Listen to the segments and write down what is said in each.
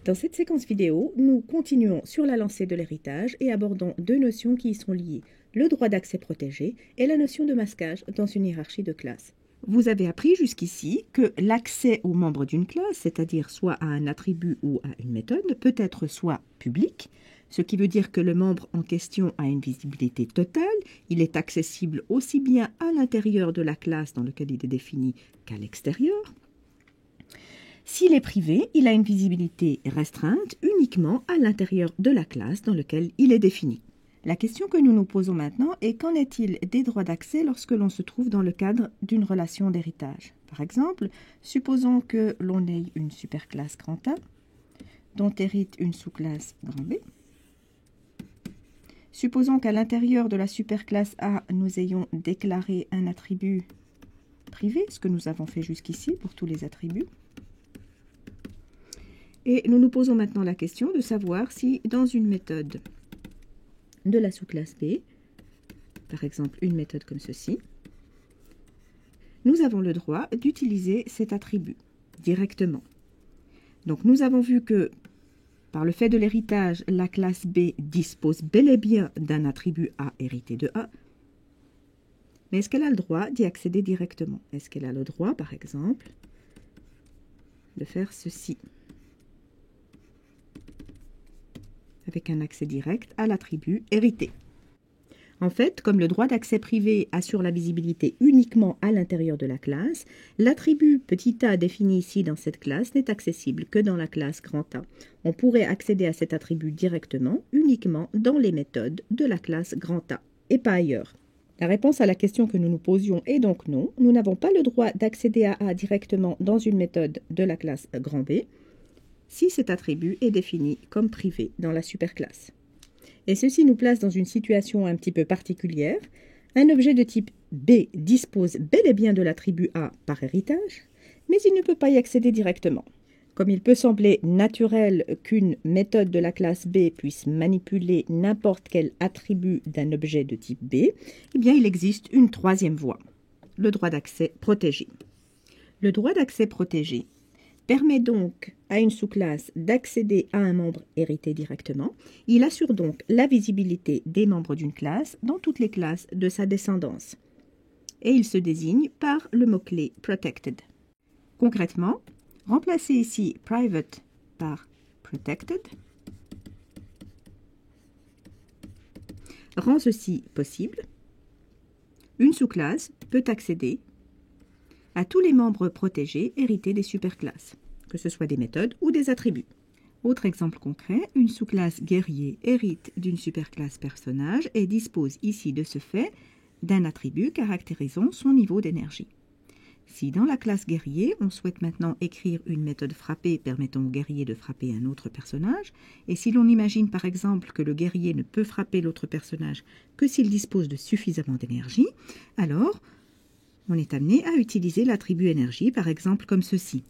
Dans cette séquence vidéo, nous continuons sur la lancée de l'héritage et abordons deux notions qui y sont liées, le droit d'accès protégé et la notion de masquage dans une hiérarchie de classes. Vous avez appris jusqu'ici que l'accès aux membres d'une classe, c'est-à-dire soit à un attribut ou à une méthode, peut être soit public, ce qui veut dire que le membre en question a une visibilité totale, il est accessible aussi bien à l'intérieur de la classe dans laquelle il est défini qu'à l'extérieur. S'il est privé, il a une visibilité restreinte uniquement à l'intérieur de la classe dans laquelle il est défini. La question que nous nous posons maintenant est qu'en est-il des droits d'accès lorsque l'on se trouve dans le cadre d'une relation d'héritage? Par exemple, supposons que l'on ait une superclasse grand A dont hérite une sous-classe grand B. Supposons qu'à l'intérieur de la superclasse A, nous ayons déclaré un attribut privé, ce que nous avons fait jusqu'ici pour tous les attributs. Et nous nous posons maintenant la question de savoir si dans une méthode de la sous-classe B, par exemple une méthode comme ceci, nous avons le droit d'utiliser cet attribut directement. Donc nous avons vu que par le fait de l'héritage, la classe B dispose bel et bien d'un attribut A hérité de A, mais est-ce qu'elle a le droit d'y accéder directement? Est-ce qu'elle a le droit, par exemple, de faire ceci avec un accès direct à l'attribut hérité? En fait, comme le droit d'accès privé assure la visibilité uniquement à l'intérieur de la classe, l'attribut petit a défini ici dans cette classe n'est accessible que dans la classe grand A. On pourrait accéder à cet attribut directement uniquement dans les méthodes de la classe grand A et pas ailleurs. La réponse à la question que nous nous posions est donc non. Nous n'avons pas le droit d'accéder à A directement dans une méthode de la classe grand B si cet attribut est défini comme privé dans la superclasse. Et ceci nous place dans une situation un petit peu particulière. Un objet de type B dispose bel et bien de l'attribut A par héritage, mais il ne peut pas y accéder directement. Comme il peut sembler naturel qu'une méthode de la classe B puisse manipuler n'importe quel attribut d'un objet de type B, eh bien il existe une troisième voie, le droit d'accès protégé. Le droit d'accès protégé permet donc à une sous-classe d'accéder à un membre hérité directement. Il assure donc la visibilité des membres d'une classe dans toutes les classes de sa descendance. Et il se désigne par le mot-clé protected. Concrètement, remplacez ici private par protected rend ceci possible. Une sous-classe peut accéder à tous les membres protégés hérités des superclasses, que ce soit des méthodes ou des attributs. Autre exemple concret, une sous-classe guerrier hérite d'une superclasse personnage et dispose ici de ce fait d'un attribut caractérisant son niveau d'énergie. Si dans la classe guerrier, on souhaite maintenant écrire une méthode frappée permettant au guerrier de frapper un autre personnage, et si l'on imagine par exemple que le guerrier ne peut frapper l'autre personnage que s'il dispose de suffisamment d'énergie, alors on est amené à utiliser l'attribut énergie, par exemple comme ceci.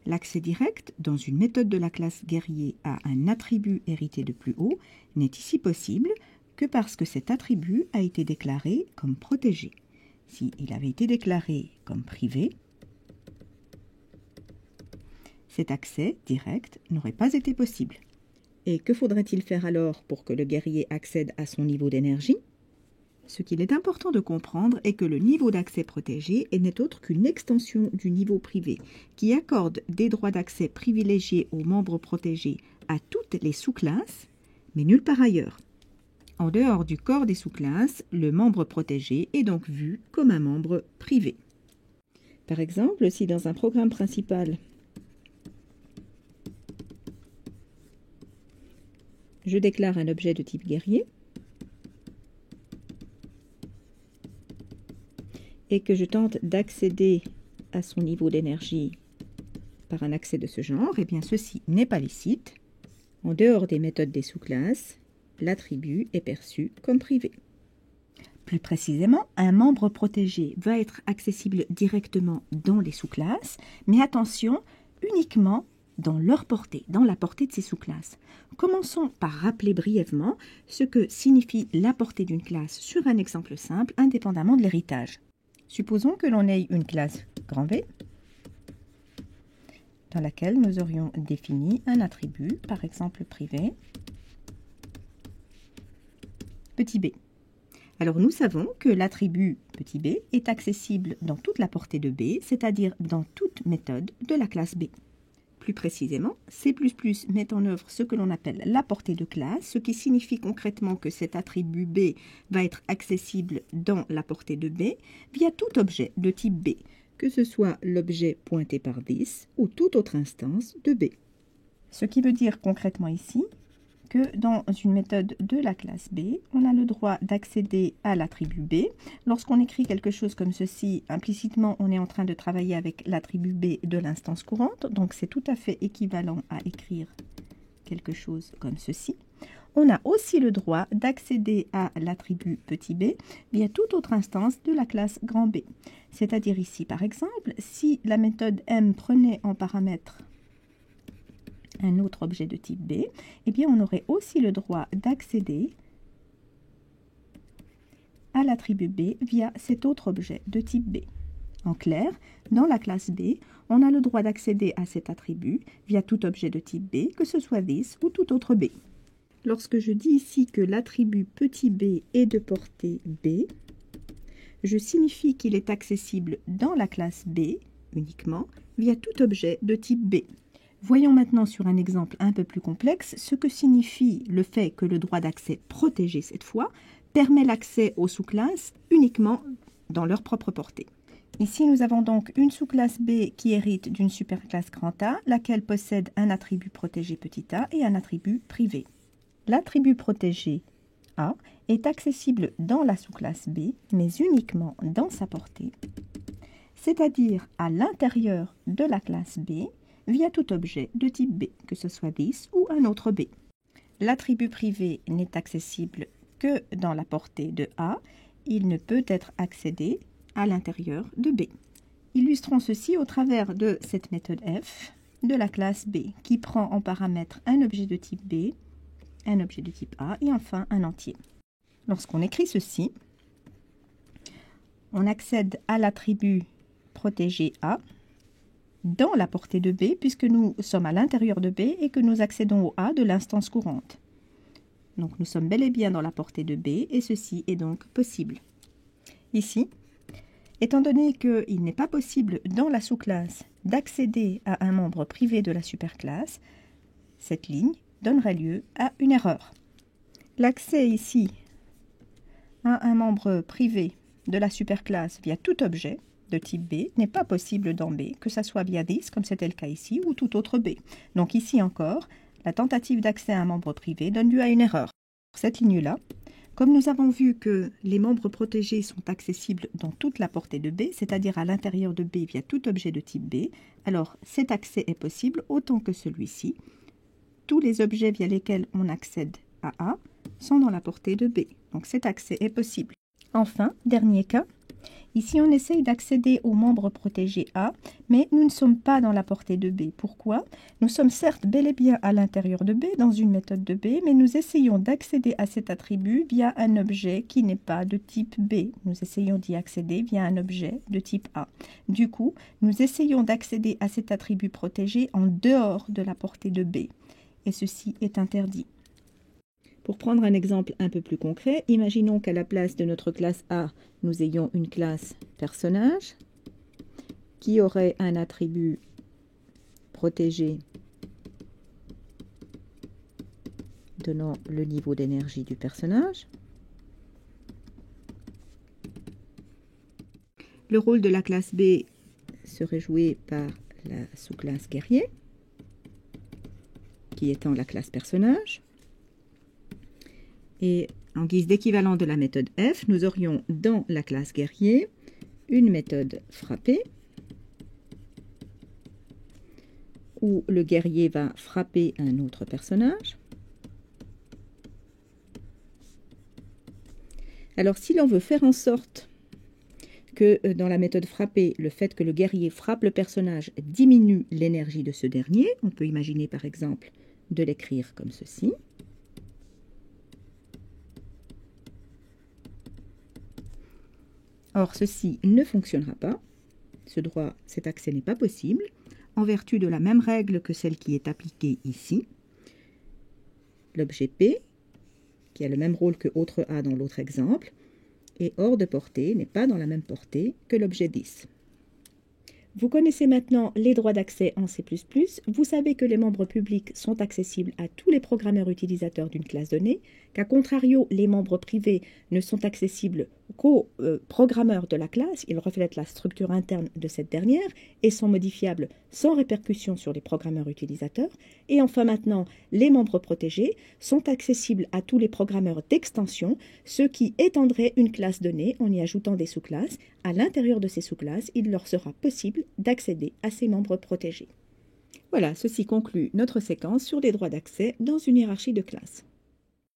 L'accès direct dans une méthode de la classe guerrier à un attribut hérité de plus haut n'est ici possible que parce que cet attribut a été déclaré comme protégé. S'il avait été déclaré comme privé, cet accès direct n'aurait pas été possible. Et que faudrait-il faire alors pour que le guerrier accède à son niveau d'énergie? Ce qu'il est important de comprendre est que le niveau d'accès protégé n'est autre qu'une extension du niveau privé, qui accorde des droits d'accès privilégiés aux membres protégés à toutes les sous-classes, mais nulle part ailleurs. En dehors du corps des sous-classes, le membre protégé est donc vu comme un membre privé. Par exemple, si dans un programme principal, je déclare un objet de type guerrier, et que je tente d'accéder à son niveau d'énergie par un accès de ce genre, eh bien ceci n'est pas licite. En dehors des méthodes des sous-classes, l'attribut est perçu comme privé. Plus précisément, un membre protégé va être accessible directement dans les sous-classes, mais attention, uniquement dans leur portée, dans la portée de ces sous-classes. Commençons par rappeler brièvement ce que signifie la portée d'une classe sur un exemple simple, indépendamment de l'héritage. Supposons que l'on ait une classe grand V dans laquelle nous aurions défini un attribut, par exemple privé, petit b. Alors nous savons que l'attribut petit b est accessible dans toute la portée de b, c'est-à-dire dans toute méthode de la classe b. Plus précisément, C++ met en œuvre ce que l'on appelle la portée de classe, ce qui signifie concrètement que cet attribut b va être accessible dans la portée de b via tout objet de type b, que ce soit l'objet pointé par this ou toute autre instance de b. Ce qui veut dire concrètement ici que dans une méthode de la classe B, on a le droit d'accéder à l'attribut B. Lorsqu'on écrit quelque chose comme ceci, implicitement, on est en train de travailler avec l'attribut B de l'instance courante, donc c'est tout à fait équivalent à écrire quelque chose comme ceci. On a aussi le droit d'accéder à l'attribut petit b via toute autre instance de la classe grand B. C'est-à-dire ici, par exemple, si la méthode M prenait en paramètre un autre objet de type B, eh bien on aurait aussi le droit d'accéder à l'attribut B via cet autre objet de type B. En clair, dans la classe B, on a le droit d'accéder à cet attribut via tout objet de type B, que ce soit this ou tout autre B. Lorsque je dis ici que l'attribut petit b est de portée B, je signifie qu'il est accessible dans la classe B uniquement via tout objet de type B. Voyons maintenant sur un exemple un peu plus complexe ce que signifie le fait que le droit d'accès protégé cette fois permet l'accès aux sous-classes uniquement dans leur propre portée. Ici, nous avons donc une sous-classe B qui hérite d'une superclasse grand A, laquelle possède un attribut protégé petit a et un attribut privé. L'attribut protégé A est accessible dans la sous-classe B, mais uniquement dans sa portée, c'est-à-dire à l'intérieur de la classe B, via tout objet de type B, que ce soit this ou un autre B. L'attribut privé n'est accessible que dans la portée de A, il ne peut être accédé à l'intérieur de B. Illustrons ceci au travers de cette méthode f de la classe B, qui prend en paramètre un objet de type B, un objet de type A et enfin un entier. Lorsqu'on écrit ceci, on accède à l'attribut protégé A dans la portée de B, puisque nous sommes à l'intérieur de B et que nous accédons au A de l'instance courante. Donc nous sommes bel et bien dans la portée de B et ceci est donc possible. Ici, étant donné qu'il n'est pas possible dans la sous-classe d'accéder à un membre privé de la superclasse, cette ligne donnerait lieu à une erreur. L'accès ici à un membre privé de la superclasse via tout objet de type B n'est pas possible dans B, que ce soit via this, comme c'était le cas ici, ou tout autre B. Donc ici encore, la tentative d'accès à un membre privé donne lieu à une erreur. Pour cette ligne-là, comme nous avons vu que les membres protégés sont accessibles dans toute la portée de B, c'est-à-dire à l'intérieur de B via tout objet de type B, alors cet accès est possible autant que celui-ci. Tous les objets via lesquels on accède à A sont dans la portée de B. Donc cet accès est possible. Enfin, dernier cas, ici on essaye d'accéder au membre protégé A, mais nous ne sommes pas dans la portée de B. Pourquoi? Nous sommes certes bel et bien à l'intérieur de B, dans une méthode de B, mais nous essayons d'accéder à cet attribut via un objet qui n'est pas de type B. Nous essayons d'y accéder via un objet de type A. Du coup, nous essayons d'accéder à cet attribut protégé en dehors de la portée de B. Et ceci est interdit. Pour prendre un exemple un peu plus concret, imaginons qu'à la place de notre classe A, nous ayons une classe personnage qui aurait un attribut protégé donnant le niveau d'énergie du personnage. Le rôle de la classe B serait joué par la sous-classe guerrier, qui étant la classe personnage. Et en guise d'équivalent de la méthode f, nous aurions dans la classe guerrier une méthode frapper, où le guerrier va frapper un autre personnage. Alors si l'on veut faire en sorte que dans la méthode frapper, le fait que le guerrier frappe le personnage diminue l'énergie de ce dernier, on peut imaginer par exemple de l'écrire comme ceci. Or, ceci ne fonctionnera pas. Cet accès n'est pas possible. en vertu de la même règle que celle qui est appliquée ici. L'objet P, qui a le même rôle que autre A dans l'autre exemple, est hors de portée, n'est pas dans la même portée que l'objet 10. Vous connaissez maintenant les droits d'accès en C++. Vous savez que les membres publics sont accessibles à tous les programmeurs utilisateurs d'une classe donnée, qu'à contrario, les membres privés ne sont accessibles qu'aux programmeurs de la classe. Ils reflètent la structure interne de cette dernière et sont modifiables sans répercussion sur les programmeurs utilisateurs. Et enfin maintenant, les membres protégés sont accessibles à tous les programmeurs d'extension, ce qui étendrait une classe donnée en y ajoutant des sous-classes. À l'intérieur de ces sous-classes, il leur sera possible d'accéder à ces membres protégés. Voilà, ceci conclut notre séquence sur les droits d'accès dans une hiérarchie de classes.